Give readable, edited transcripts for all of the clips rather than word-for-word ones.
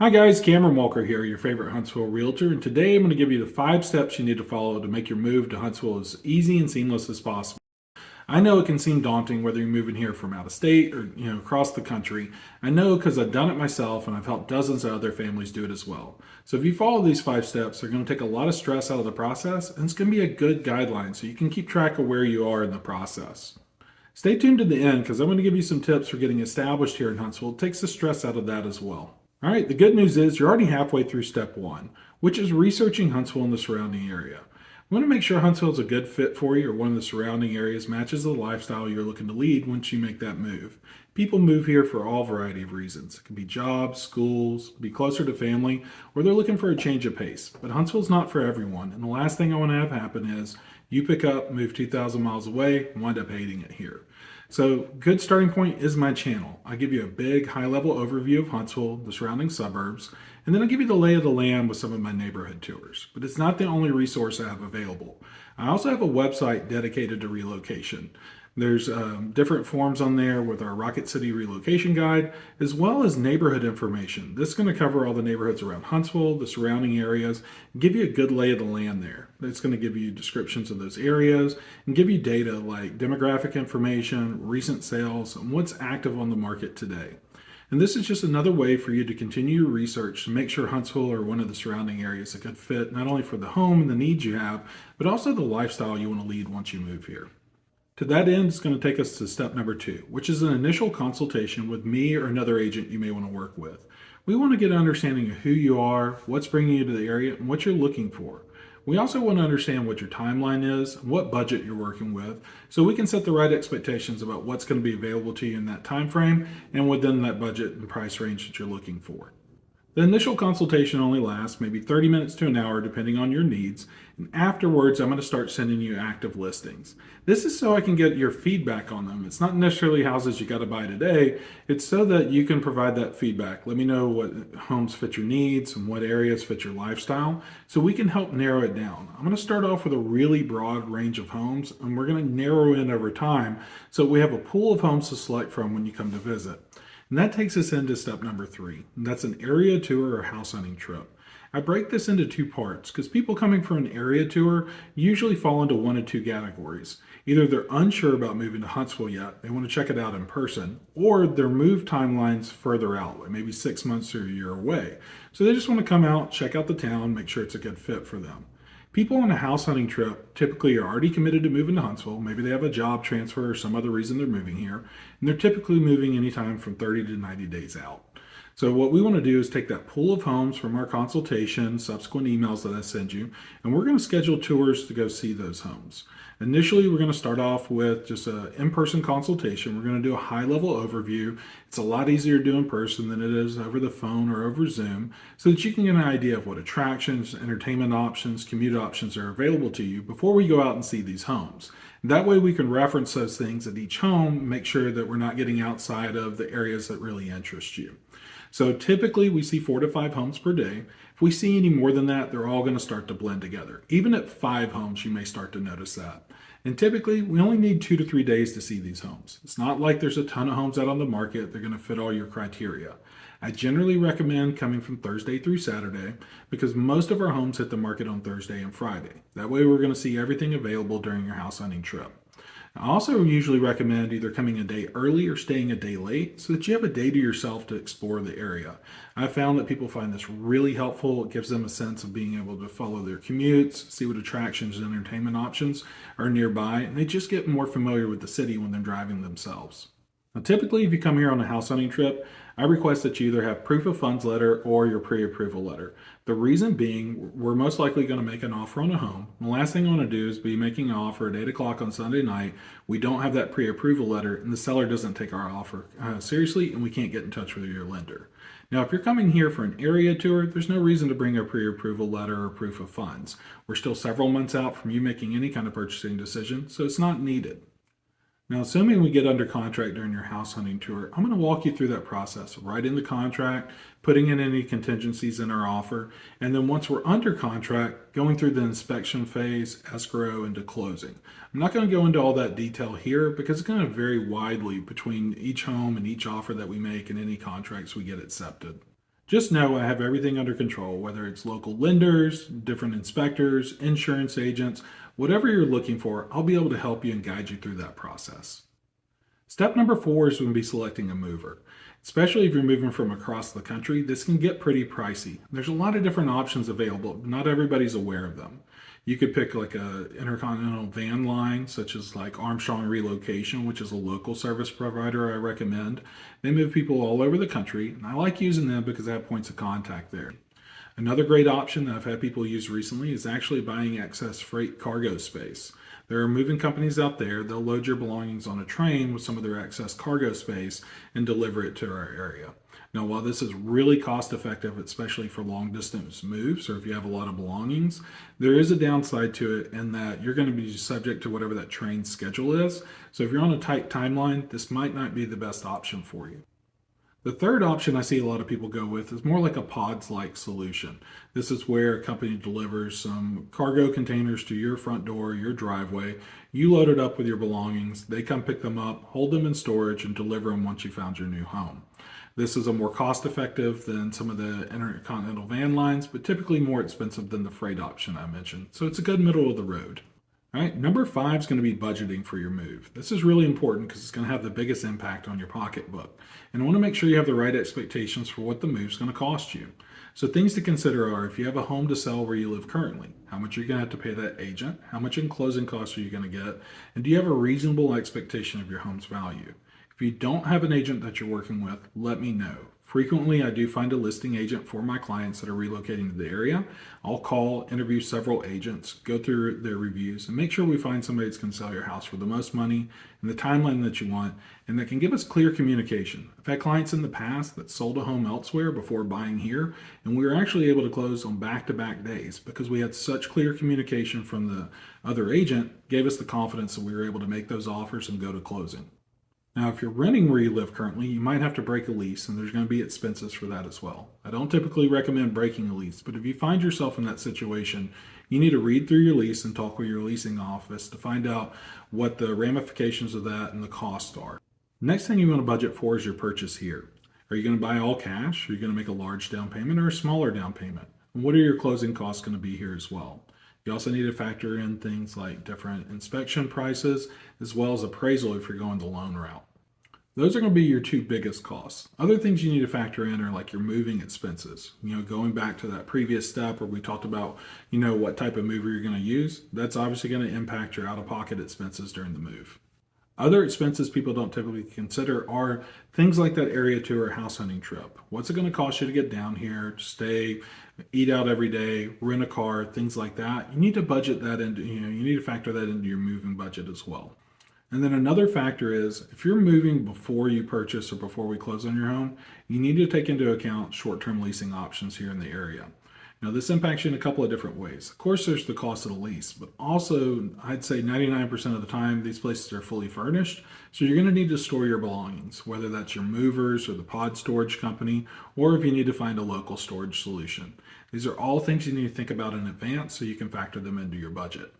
Hi guys, Cameron Walker here, your favorite Huntsville realtor, and today I'm going to give you the 5 steps you need to follow to make your move to Huntsville as easy and seamless as possible. I know it can seem daunting whether you're moving here from out of state or across the country. I know because I've done it myself and I've helped dozens of other families do it as well. So if you follow these 5 steps, they're going to take a lot of stress out of the process, and it's going to be a good guideline so you can keep track of where you are in the process. Stay tuned to the end because I'm going to give you some tips for getting established here in Huntsville. It takes the stress out of that as well. All right, the good news is you're already halfway through step one, which is researching Huntsville and the surrounding area. We want to make sure Huntsville is a good fit for you or one of the surrounding areas matches the lifestyle you're looking to lead once you make that move. People move here for all variety of reasons. It can be jobs, schools, be closer to family, or they're looking for a change of pace. But Huntsville's not for everyone, and the last thing I want to have happen is you pick up, move 2,000 miles away, and wind up hating it here. So, good starting point is my channel. I give you a big, high level overview of Huntsville, the surrounding suburbs, and then I give you the lay of the land with some of my neighborhood tours. But it's not the only resource I have available. I also have a website dedicated to relocation. There's different forms on there with our Rocket City relocation guide, as well as neighborhood information. This is going to cover all the neighborhoods around Huntsville, the surrounding areas, and give you a good lay of the land there. It's going to give you descriptions of those areas and give you data like demographic information, recent sales, and what's active on the market today. And this is just another way for you to continue your research to make sure Huntsville or one of the surrounding areas is a good fit, not only for the home and the needs you have, but also the lifestyle you want to lead once you move here. To that end, it's going to take us to step number 2, which is an initial consultation with me or another agent you may want to work with. We want to get an understanding of who you are, what's bringing you to the area, and what you're looking for. We also want to understand what your timeline is, what budget you're working with, so we can set the right expectations about what's going to be available to you in that time frame and within that budget and price range that you're looking for. The initial consultation only lasts maybe 30 minutes to an hour depending on your needs, and afterwards I'm going to start sending you active listings. This is so I can get your feedback on them. It's not necessarily houses you got to buy today, it's so that you can provide that feedback. Let me know what homes fit your needs and what areas fit your lifestyle so we can help narrow it down. I'm going to start off with a really broad range of homes, and we're going to narrow in over time so we have a pool of homes to select from when you come to visit. And that takes us into step number 3. And that's an area tour or house hunting trip. I break this into 2 parts because people coming for an area tour usually fall into one of 2 categories. Either they're unsure about moving to Huntsville yet, they want to check it out in person, or their move timeline's further out, like maybe 6 months or a year away. So they just want to come out, check out the town, make sure it's a good fit for them. People on a house hunting trip typically are already committed to moving to Huntsville. Maybe they have a job transfer or some other reason they're moving here, and they're typically moving anytime from 30 to 90 days out. So what we want to do is take that pool of homes from our consultation, subsequent emails that I send you, and we're going to schedule tours to go see those homes. Initially, we're going to start off with just an in-person consultation. We're going to do a high-level overview. It's a lot easier to do in person than it is over the phone or over Zoom, so that you can get an idea of what attractions, entertainment options, commute options are available to you before we go out and see these homes. That way we can reference those things at each home, make sure that we're not getting outside of the areas that really interest you. So typically we see 4 to 5 homes per day. If we see any more than that, they're all going to start to blend together. Even at 5 homes, you may start to notice that. And typically, we only need 2 to 3 days to see these homes. It's not like there's a ton of homes out on the market. They're going to fit all your criteria. I generally recommend coming from Thursday through Saturday because most of our homes hit the market on Thursday and Friday. That way, we're going to see everything available during your house hunting trip. I also usually recommend either coming a day early or staying a day late so that you have a day to yourself to explore the area. I've found that people find this really helpful. It gives them a sense of being able to follow their commutes, see what attractions and entertainment options are nearby, and they just get more familiar with the city when they're driving themselves. Now, typically, if you come here on a house hunting trip, I request that you either have proof of funds letter or your pre-approval letter. The reason being, we're most likely going to make an offer on a home. The last thing I want to do is be making an offer at 8 o'clock on Sunday night. We don't have that pre-approval letter, and the seller doesn't take our offer seriously, and we can't get in touch with your lender. Now, if you're coming here for an area tour, there's no reason to bring a pre-approval letter or proof of funds. We're still several months out from you making any kind of purchasing decision, so it's not needed. Now, assuming we get under contract during your house hunting tour, I'm going to walk you through that process, writing the contract, putting in any contingencies in our offer, and then once we're under contract, going through the inspection phase, escrow, into closing. I'm not going to go into all that detail here because it's going to vary widely between each home and each offer that we make and any contracts we get accepted. Just know I have everything under control, whether it's local lenders, different inspectors, insurance agents, whatever you're looking for, I'll be able to help you and guide you through that process. Step number 4 is going to be selecting a mover. Especially if you're moving from across the country, this can get pretty pricey. There's a lot of different options available. Not everybody's aware of them. You could pick like a intercontinental van line, such as like Armstrong Relocation, which is a local service provider I recommend. They move people all over the country, and I like using them because I have points of contact there. Another great option that I've had people use recently is actually buying excess freight cargo space. There are moving companies out there, they'll load your belongings on a train with some of their excess cargo space and deliver it to our area. Now, while this is really cost effective, especially for long distance moves or if you have a lot of belongings, there is a downside to it in that you're going to be subject to whatever that train schedule is. So if you're on a tight timeline, this might not be the best option for you. The third option I see a lot of people go with is more like a pods like solution. This is where a company delivers some cargo containers to your front door, your driveway. You load it up with your belongings. They come pick them up, hold them in storage, and deliver them once you found your new home. This is a more cost effective than some of the intercontinental van lines, but typically more expensive than the freight option I mentioned. So it's a good middle of the road. All right, number 5 is going to be budgeting for your move. This is really important because it's going to have the biggest impact on your pocketbook. And I want to make sure you have the right expectations for what the move is going to cost you. So things to consider are if you have a home to sell where you live currently, how much are you going to have to pay that agent? How much in closing costs are you going to get? And do you have a reasonable expectation of your home's value? If you don't have an agent that you're working with, let me know. Frequently, I do find a listing agent for my clients that are relocating to the area. I'll call, interview several agents, go through their reviews, and make sure we find somebody that's going to sell your house for the most money and the timeline that you want, and that can give us clear communication. I've had clients in the past that sold a home elsewhere before buying here, and we were actually able to close on back-to-back days because we had such clear communication from the other agent, gave us the confidence that we were able to make those offers and go to closing. Now, if you're renting where you live currently, you might have to break a lease, and there's going to be expenses for that as well. I don't typically recommend breaking a lease, but if you find yourself in that situation, you need to read through your lease and talk with your leasing office to find out what the ramifications of that and the costs are. Next thing you want to budget for is your purchase here. Are you going to buy all cash? Are you going to make a large down payment or a smaller down payment? And what are your closing costs going to be here as well? You also need to factor in things like different inspection prices as well as appraisal if you're going the loan route. Those are going to be your two biggest costs. Other things you need to factor in are like your moving expenses. Going back to that previous step where we talked about, what type of mover you're going to use, that's obviously going to impact your out-of-pocket expenses during the move. Other expenses people don't typically consider are things like that area tour or house hunting trip. What's it going to cost you to get down here, stay, eat out every day, rent a car, things like that? You need to budget that into, you need to factor that into your moving budget as well. And then another factor is if you're moving before you purchase or before we close on your home, you need to take into account short-term leasing options here in the area. Now, this impacts you in a couple of different ways. Of course, there's the cost of the lease, but also I'd say 99% of the time, these places are fully furnished. So you're going to need to store your belongings, whether that's your movers or the pod storage company, or if you need to find a local storage solution. These are all things you need to think about in advance so you can factor them into your budget.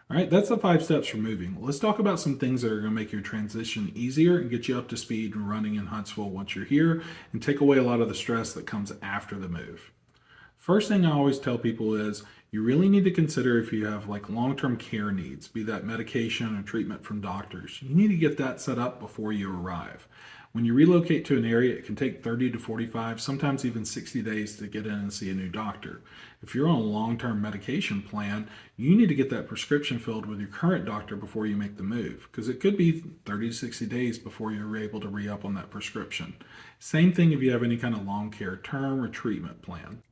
All right, that's the 5 steps for moving. Let's talk about some things that are going to make your transition easier and get you up to speed and running in Huntsville once you're here and take away a lot of the stress that comes after the move. First thing I always tell people is you really need to consider if you have like long-term care needs, be that medication or treatment from doctors. You need to get that set up before you arrive. When you relocate to an area, it can take 30 to 45, sometimes even 60 days to get in and see a new doctor. If you're on a long-term medication plan, you need to get that prescription filled with your current doctor before you make the move, because it could be 30 to 60 days before you're able to re-up on that prescription. Same thing if you have any kind of long care term or treatment plan.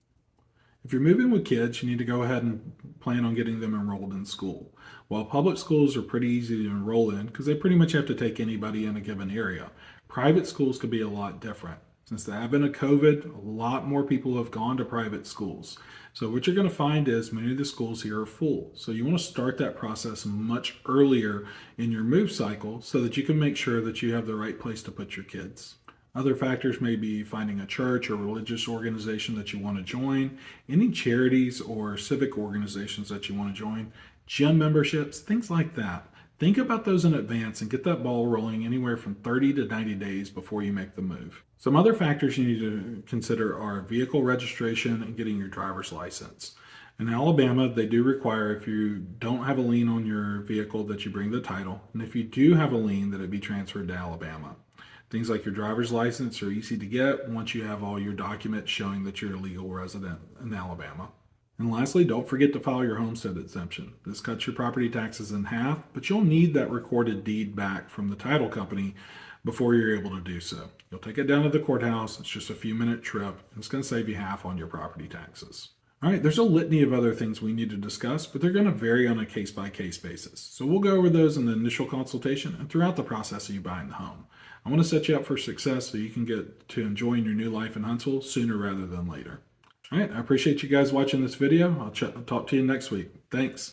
If you're moving with kids, you need to go ahead and plan on getting them enrolled in school. While public schools are pretty easy to enroll in because they pretty much have to take anybody in a given area, private schools could be a lot different. Since the advent of COVID, a lot more people have gone to private schools. So what you're going to find is many of the schools here are full. So you want to start that process much earlier in your move cycle so that you can make sure that you have the right place to put your kids. Other factors may be finding a church or religious organization that you want to join, any charities or civic organizations that you want to join, gym memberships, things like that. Think about those in advance and get that ball rolling anywhere from 30 to 90 days before you make the move. Some other factors you need to consider are vehicle registration and getting your driver's license. In Alabama, they do require if you don't have a lien on your vehicle that you bring the title, and if you do have a lien that it be transferred to Alabama. Things like your driver's license are easy to get once you have all your documents showing that you're a legal resident in Alabama. And lastly, don't forget to file your homestead exemption. This cuts your property taxes in half, but you'll need that recorded deed back from the title company before you're able to do so. You'll take it down to the courthouse. It's just a few minute trip, and it's going to save you half on your property taxes. All right, there's a litany of other things we need to discuss, but they're going to vary on a case by case basis. So we'll go over those in the initial consultation and throughout the process of you buying the home. I want to set you up for success so you can get to enjoying your new life in Huntsville sooner rather than later. All right, I appreciate you guys watching this video. I'll talk to you next week. Thanks.